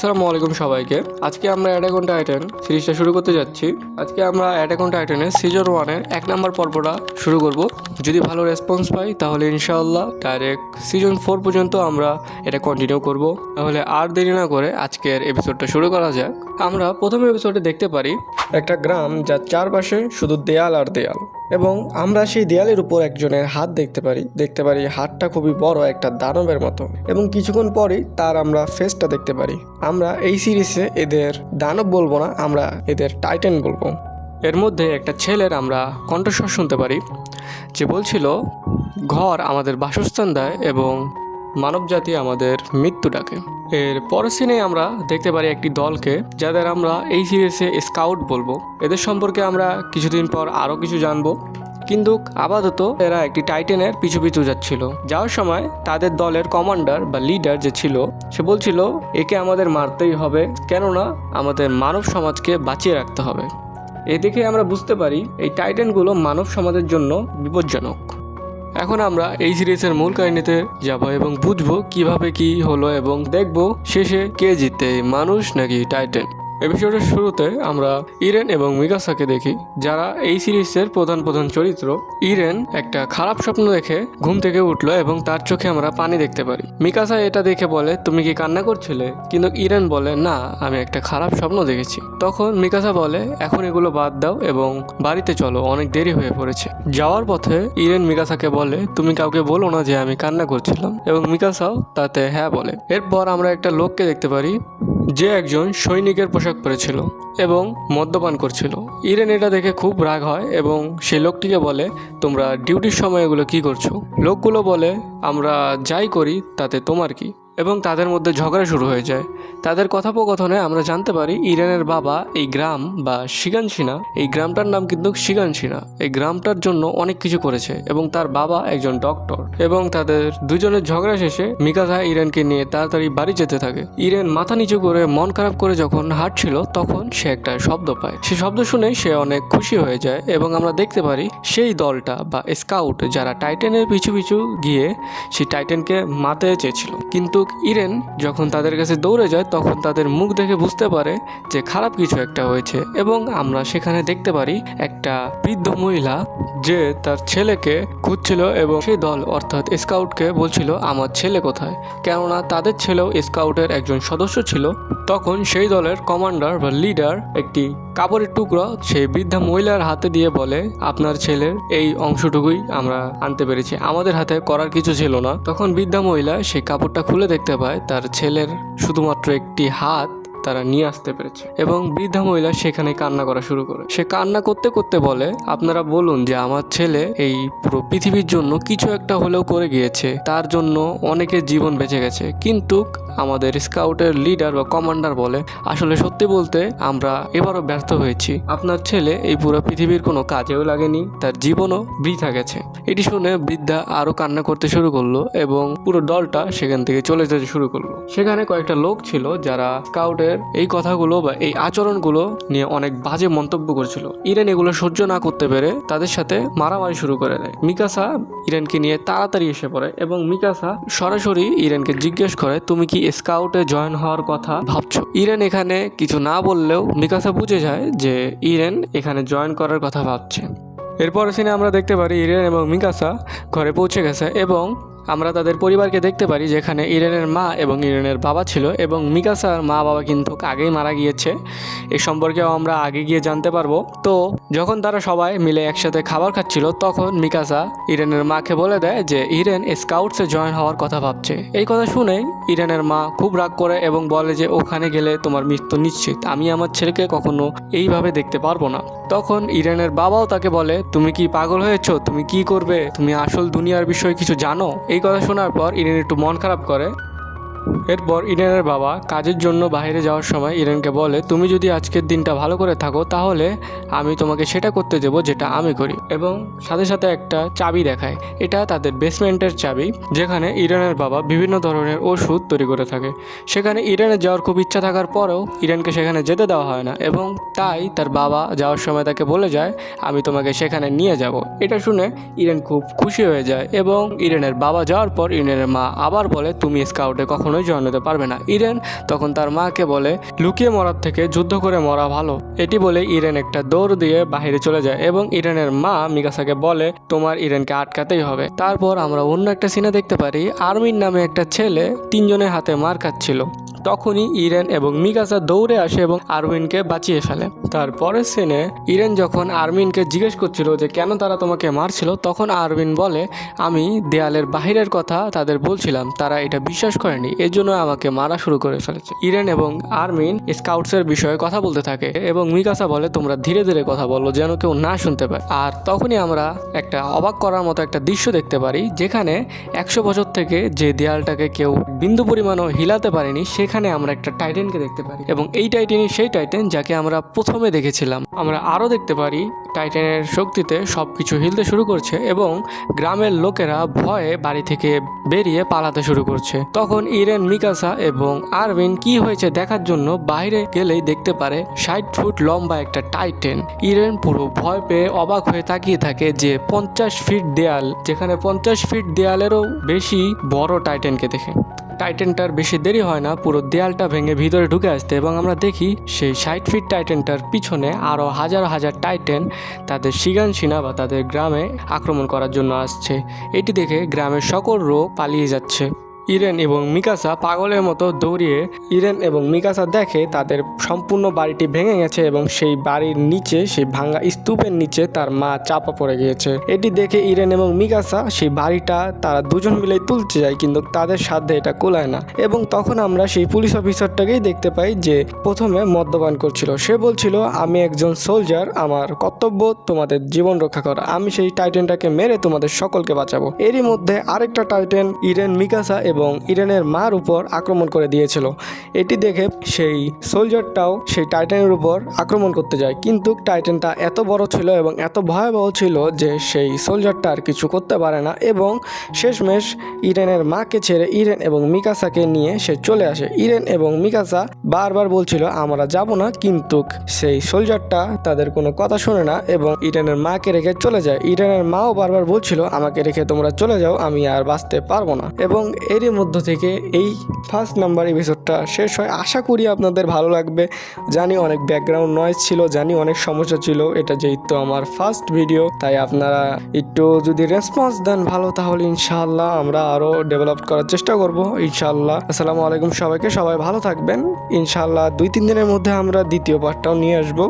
আসসালামু আলাইকুম সবাইকে। আজকে আমরা অ্যাটাক অন টাইটান সিরিজটা শুরু করতে যাচ্ছি। আজকে আমরা অ্যাটাক অন টাইটানের সিজন 1-এর 1 নম্বর পর্বটা শুরু করব। যদি ভালো রেসপন্স পাই তাহলে ইনশাআল্লাহ ডাইরেক্ট সিজন 4 পর্যন্ত আমরা এটা কন্টিনিউ করব। তাহলে আর দেরি না করে আজকের এপিসোডটা শুরু করা যাক। আমরা প্রথম এপিসোডে দেখতে পারি একটা গ্রাম যার চারপাশে শুধু দেয়াল আর দেয়াল, এবং আমরা সেই দেয়ালের উপর একজনের হাত দেখতে পারি হাতটা খুবই বড়, একটা দানবের মতো, এবং কিছুক্ষণ পরেই তার আমরা ফেসটা দেখতে পারি। আমরা এই সিরিজে এদের দানব বলবো না, আমরা এদের টাইটান বলবো। এর মধ্যে একটা ছেলের আমরা কণ্ঠস্বর শুনতে পারি যে বলছিল, ঘর আমাদের বাসস্থান দেয় এবং মানবজাতি আমাদের মৃত্যু ডাকে। এর পরের সিনে আমরা দেখতে পারি একটি দলকে, যাদের আমরা এই সিরিজে স্কাউট বলবো। এদের সম্পর্কে আমরা কিছুদিন পর আরও কিছু জানবো, কিন্তু আপাতত এরা একটি টাইটানের পিছু পিছু যাচ্ছিল। যাওয়ার সময় তাদের দলের কমান্ডার বা লিডার যে ছিল, সে বলছিল একে আমাদের মারতেই হবে, কেননা আমাদের মানব সমাজকে বাঁচিয়ে রাখতে হবে। এদিকে আমরা বুঝতে পারি এই টাইটানগুলো মানব সমাজের জন্য বিপজ্জনক। এখন আমরা এই সিরিজের মূল কাহিনীতে যাব এবং বুঝবো কিভাবে কি হলো, এবং দেখবো শেষে কে জিতে, মানুষ নাকি টাইটান। এপিসোডের শুরুতে আমরা ইরেন এবং মিকাসাকে দেখি, যারা এই সিরিজের প্রধান চরিত্র। ইরেন একটা খারাপ স্বপ্ন দেখে ঘুম থেকে উঠলো এবং তার চোখে আমরা পানি দেখতে পারি। মিকাসা এটা দেখে বলে, তুমি কি কান্না করছিলে? কিন্তু ইরেন বলে, না, আমি একটা খারাপ স্বপ্ন দেখেছি। তখন মিকাসা বলে, এখন এগুলো বাদ দাও এবং বাড়িতে চলো, অনেক দেরি হয়ে পড়েছে। যাওয়ার পথে ইরেন মিকাসাকে বলে, তুমি কাউকে বলো না যে আমি কান্না করছিলাম, এবং মিকাসাও তাতে হ্যাঁ বলে। এরপর আমরা একটা লোককে দেখতে পারি যে একজন সৈনিকের পোশাক পরেছিল এবং মদ্যপান করছিল। ইরেন এটা দেখে খুব রাগ হয় এবং সেই লোকটিকে বলে, তোমরা ডিউটির সময় এগুলো কি করছো? লোকগুলো বলে, আমরা যাই করি তাতে তোমার কি? এবং তাদের মধ্যে ঝগড়া শুরু হয়ে যায়। তাদের কথোপকথনে আমরা জানতে পারি ইরেনের বাবা এই গ্রাম বা শিগানশিনা, এই গ্রামটার নাম কিন্তু শিগানশিনা, এই গ্রামটার জন্য অনেক কিছু করেছে, এবং তার বাবা একজন ডক্টর। এবং তাদের দুজনের ঝগড়া শেষে মিকাসা ইরেনকে নিয়ে তাড়াতাড়ি বাড়ি যেতে থাকে। ইরেন মাথা নিচু করে মন খারাপ করে যখন হাঁটছিল, তখন সে একটা শব্দ পায়। সে শব্দ শুনে সে অনেক খুশি হয়ে যায়, এবং আমরা দেখতে পারি সেই দলটা বা স্কাউট যারা টাইটানের পিছু পিছু গিয়ে সেই টাইটানকে মারতে চেয়েছিল। কিন্তু ইরেন যখন তাদের কাছে দৌড়ে যায়, তখন তাদের মুখ দেখে বুঝতে পারে যে খারাপ কিছু একটা হয়েছে, এবং আমরা সেখানে দেখতে পারি একটা বৃদ্ধ মহিলা যে তার ছেলেকে খুঁজছিল, এবং সেই দল অর্থাৎ স্কাউটকে বলছিল, আমার ছেলে কোথায়? কেননা তাদের ছেলেও স্কাউটের একজন সদস্য ছিল। তখন সেই দলের কমান্ডার বা লিডার একটি কাপড়ের টুকরো সেই বৃদ্ধা মহিলার হাতে দিয়ে বলে, আপনার ছেলের এই অংশটুকুই আমরা আনতে পেরেছি, আমাদের হাতে করার কিছু ছিল না। তখন বৃদ্ধা মহিলা সেই কাপড়টা খুলে দেখতে পায় তার ছেলের শুধুমাত্র একটি হাত তারা নিয়ে আসতে পেরেছে, এবং বৃদ্ধা মহিলা সেখানে কান্না করা শুরু করে। সে কান্না করতে করতে বলে, আপনারা বলুন যে আমার ছেলে এই পুরো পৃথিবীর জন্য কিছু একটা হলেও করে গিয়েছে, তার জন্য অনেকের জীবন বেঁচে গেছে। কিন্তু আমাদের স্কাউটের লিডার বা কমান্ডার বলে, আসলে সত্যি বলতে আমরা এবারও ব্যর্থ হয়েছি, আপনার ছেলে এই পুরো পৃথিবীর কোনো কাজেও লাগেনি, তার জীবনও বৃথা গেছে। এটি শুনে বৃদ্ধা আরো কান্না করতে শুরু করলো, এবং পুরো দলটা সেখান থেকে চলে যেতে শুরু করলো। সেখানে কয়েকটা লোক ছিল যারা স্কাউটের এই কথাগুলো বা এই আচরণগুলো নিয়ে অনেক বাজে মন্তব্য করছিল। ইরেন এগুলো সহ্য না করতে পেরে তাদের সাথে মারামারি শুরু করে দেয়। মিকাসা ইরেনকে নিয়ে তাড়াতাড়ি এসে পড়ে, এবং মিকাসা সরাসরি ইরেনকে জিজ্ঞেস করে, তুমি কি স্কাউটে জয়েন হওয়ার কথা ভাবছো? ইরেন এখানে কিছু না বললেও মিকাসা বুঝে যায় যে ইরেন এখানে জয়েন করার কথা ভাবছে। এরপর সিনে আমরা দেখতে পারি ইরেন এবং মিকাসা ঘরে পৌঁছে গেছে, এবং আমরা তাদের পরিবারকে দেখতে পারি, যেখানে ইরেনের মা এবং ইরেনের বাবা ছিল, এবং মিকাসার মা বাবা কিন্তু আগেই মারা গিয়েছে। এ সম্পর্কেও আমরা আগে গিয়ে জানতে পারবো। তো যখন তারা সবাই মিলে একসাথে খাবার খাচ্ছিল, তখন মিকাসা ইরেনের মাকে বলে দেয় যে ইরেন স্কাউটসে জয়েন হওয়ার কথা ভাবছে। এই কথা শুনে ইরেনের মা খুব রাগ করে এবং বলে যে ওখানে গেলে তোমার মৃত্যু নিশ্চিত, আমি আমার ছেলেকে কখনো এইভাবে দেখতে পারবো না। তখন ইরেনের বাবাও তাকে বলে, তুমি কি পাগল হয়েছো? তুমি কি করবে? তুমি আসল দুনিয়ার বিষয়ে কিছু জানো? এই কথা শোনার পর ইরেন একটু মন খারাপ করে। এরপর ইরেনের বাবা কাজের জন্য বাইরে যাওয়ার সময় ইরেনকে বলে, তুমি যদি আজকের দিনটা ভালো করে থাকো তাহলে আমি তোমাকে সেটা করতে দেবো যেটা আমি করি, এবং সাথে সাথে একটা চাবি দেখায়। এটা তাদের বেসমেন্টের চাবি, যেখানে ইরেনের বাবা বিভিন্ন ধরনের ওষুধ তৈরি করে থাকে। সেখানে ইরেনের যাওয়ার খুব ইচ্ছা থাকার পরেও ইরেনকে সেখানে যেতে দেওয়া হয় না, এবং তাই তার বাবা যাওয়ার সময় তাকে বলে যায়, আমি তোমাকে সেখানে নিয়ে যাব। এটা শুনে ইরেন খুব খুশি হয়ে যায়, এবং ইরেনের বাবা যাওয়ার পর ইরেনের মা আবার বলে, তুমি স্কাউটে কখনো কখনোই জয় নিতে পারবে না। ইরেন তখন তার মাকে বলে লুকিয়ে মরার থেকে যুদ্ধ করে মরা ভালো। এটি বলে ইরেন একটা দৌড় দিয়ে বাইরে চলে যায় এবং ইরেনের মা মিকাসাকে বলে তোমার ইরেনকে আটকাতেই হবে। তারপর আমরা অন্য একটা সিনে দেখতে পারি আরমিন নামে একটা ছেলে তিনজনের হাতে মার খাচ্ছিল। তখনই ইরেন এবং মিকাসা দৌড়ে আসে এবং আরমিনকে বাঁচিয়ে ফেলে। তারপরের সিনে ইরেন যখন আরমিনকে জিজ্ঞেস করছিল যে কেন তারা তোমাকে মারছিল, তখন আরমিন বলে আমি দেয়ালের বাহিরের কথা তাদের বলছিলাম, তারা এটা বিশ্বাস করেনি, এজন্য আমাকে মারা শুরু করে ফেলেছে। ইরেন এবং আরমিন স্কাউটসের বিষয়ে কথা বলতে থাকে এবং মিকাসা বলে তোমরা ধীরে ধীরে কথা বলো যেন কেউ না শুনতে পায়। আর তখনই আমরা একটা অবাক করার মতো একটা দৃশ্য দেখতে পারি, যেখানে 100 বছর থেকে যে দেয়ালটাকে কেউ বিন্দু পরিমাণও হিলাতে পারেনি সেখানে আমরা একটা টাইটেনকে দেখতে পারি এবং এই টাইটেনই সেই টাইটেন যাকে আমরা প্রথমে দেখেছিলাম। আমরা আরও দেখতে পারি টাইটেনের শক্তিতে সবকিছু হিলতে শুরু করছে এবং গ্রামের লোকেরা ভয়ে বাড়ি থেকে বেরিয়ে পালাতে শুরু করছে। তখন ইরেন, মিকাসা এবং আরমিন কি হয়েছে দেখার জন্য বাইরে গেলেই দেখতে পারে 60 ফুট লম্বা একটা টাইটেন। ইরেন পুরো ভয় পেয়ে অবাক হয়ে তাকিয়ে থাকে যে 50 ফিট দেয়াল, যেখানে 50 ফিট দেয়ালেরও বেশি বড় টাইটেনকে দেখে। টাইটেনটার বেশি দেরি হয় না পুরো দেয়ালটা ভেঙে ভিতরে ঢুকে আসতে এবং আমরা দেখি সেই 60 ফিট টাইটেনটার পিছনে আরও হাজার হাজার টাইটেন তাদের শিগানশিনা বা তাদের গ্রামে আক্রমণ করার জন্য আসছে। এটি দেখে গ্রামের সকল লোক পালিয়ে যাচ্ছে। ইরেন এবং মিকাসা পাগলের মতো দৌড়িয়ে ইরেন এবং মিকাসা দেখে তাদের সম্পূর্ণ বাড়িটি ভেঙে গেছে এবং সেই বাড়ির নিচে, সেই ভাঙা স্তূপের নিচে তার মা চাপা পড়ে গিয়েছে। এটি দেখে ইরেন এবং মিকাসা সেই বাড়িটা তারা দুজন মিলেই তুলতে যায়, কিন্তু তাদের সাধ্যে এটা কুলায় না। এবং তখন আমরা সেই পুলিশ অফিসারটাকেই দেখতে পাই যে প্রথমে মদ্যপান করছিল। সে বলছিল আমি একজন সোলজার, আমার কর্তব্য তোমাদের জীবন রক্ষা করা, আমি সেই টাইটেনটাকে মেরে তোমাদের সকলকে বাঁচাবো। এরই মধ্যে আরেকটা টাইটেন ইরেন, মিকাসা এবং ইরেনের মার উপর আক্রমণ করে দিয়েছিল। এটি দেখে সেই সোলজারটাও সেই টাইটানের উপর আক্রমণ করতে যায়, কিন্তু টাইটানটা এত বড় ছিল এবং এত ভয়াবহ ছিল যে সেই সোলজারটা আর কিছু করতে পারে না এবং শেষমেশ ইরেনের মাকে ছেড়ে ইরেন এবং মিকাসাকে নিয়ে সে চলে আসে। ইরেন এবং মিকাসা বারবার বলছিল আমরা যাব না, কিন্তু সেই সোলজারটা তাদের কোনো কথা শোনে না এবং ইরেনের মাকে রেখে চলে যায়। ইরেনের মাও বারবার বলছিল আমাকে রেখে তোমরা চলে যাও, আমি আর বাঁচতে পারবো না। এবং এরই মধ্য থেকে এই ফার্স্ট নাম্বার এপিসোডটা শেষ হয়। আশা করি আপনাদের ভালো লাগবে। জানি অনেক ব্যাকগ্রাউন্ড নয়েজ ছিল, জানি অনেক সমস্যা ছিল, এটা যেহেতু আমার ফার্স্ট ভিডিও তাই আপনারা একটু যদি রেসপন্স দেন ভালো, তাহলে ইনশাআল্লাহ আমরা আরও ডেভেলপ করার চেষ্টা করব ইনশাআল্লাহ। আসসালামু আলাইকুম সবাইকে, সবাই ভালো থাকবেন। ইনশাআল্লাহ 2-3 দিনের মধ্যে আমরা দ্বিতীয় পার্টটাও নিয়ে আসবো।